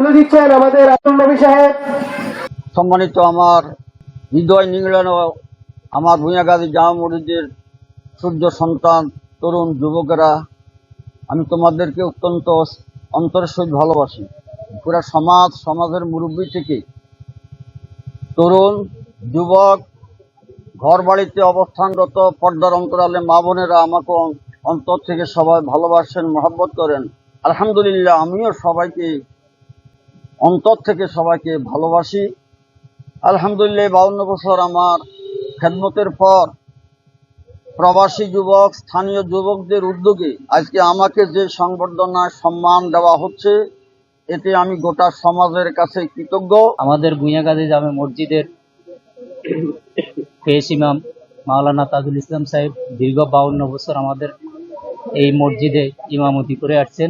তুলে দিচ্ছেন আমাদের আব্দুল নবী সাহেব। সম্মানিত আমার হৃদয় নিংড়ানো আমার ভূঁইয়াগাজী জামা মসজিদের সূর্য সন্তান তরুণ যুবকেরা, আমি তোমাদেরকে অত্যন্ত অন্তরের সহিত ভালোবাসি। পুরা সমাজের মুরব্বী থেকে তরুণ যুবক, ঘর বাড়িতে অবস্থানরত পর্দার অন্তরালে মা বোনেরা আমাকে অন্তর থেকে সবাই ভালোবাসেন, মহব্বত করেন। আলহামদুলিল্লাহ, আমিও সবাইকে অন্তর থেকে সবাইকে ভালোবাসি। আলহামদুলিল্লাহ, 52 বছর আমার খেদমতের পর প্রবাসী যুবক, স্থানীয় যুবকদের উদ্যোগে আজকে আমাকে যে সংবর্ধনায় সম্মান দেওয়া হচ্ছে, এতে আমি গোটা সমাজের কাছে কৃতজ্ঞ। আমাদের ভূঁইয়াগাজী জামে মসজিদের পেশ ইমাম মাওলানা তাজুল ইসলাম সাহেব দীর্ঘ 52 বছর আমাদের এই মসজিদে ইমামতি করে আসছেন।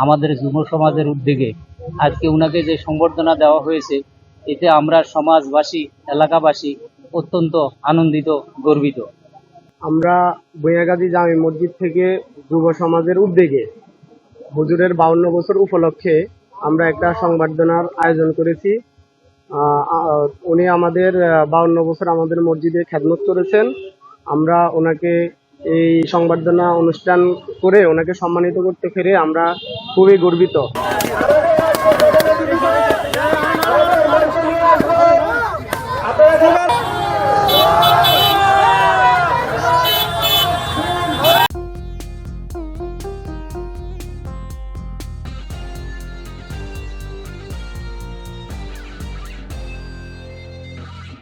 আমাদের যুব সমাজের উদ্যোগে আজকে উনাকে যে সংবর্ধনা দেওয়া হয়েছে, এতে আমরা সমাজবাসী, এলাকাবাসী অত্যন্ত আনন্দিত, গর্বিত। আমরা ভূঁইয়াগাজী জামে মসজিদ থেকে যুব সমাজের উদ্যোগে হুজুরের 52 বছর উপলক্ষে আমরা একটা সংবর্ধনার আয়োজন করেছি। উনি আমাদের 52 বছর আমাদের মসজিদে খেদমত করেছেন। আমরা ওনাকে এই সংবর্ধনা অনুষ্ঠান করে ওনাকে সম্মানিত করতে পেরে আমরা খুবই গর্বিত।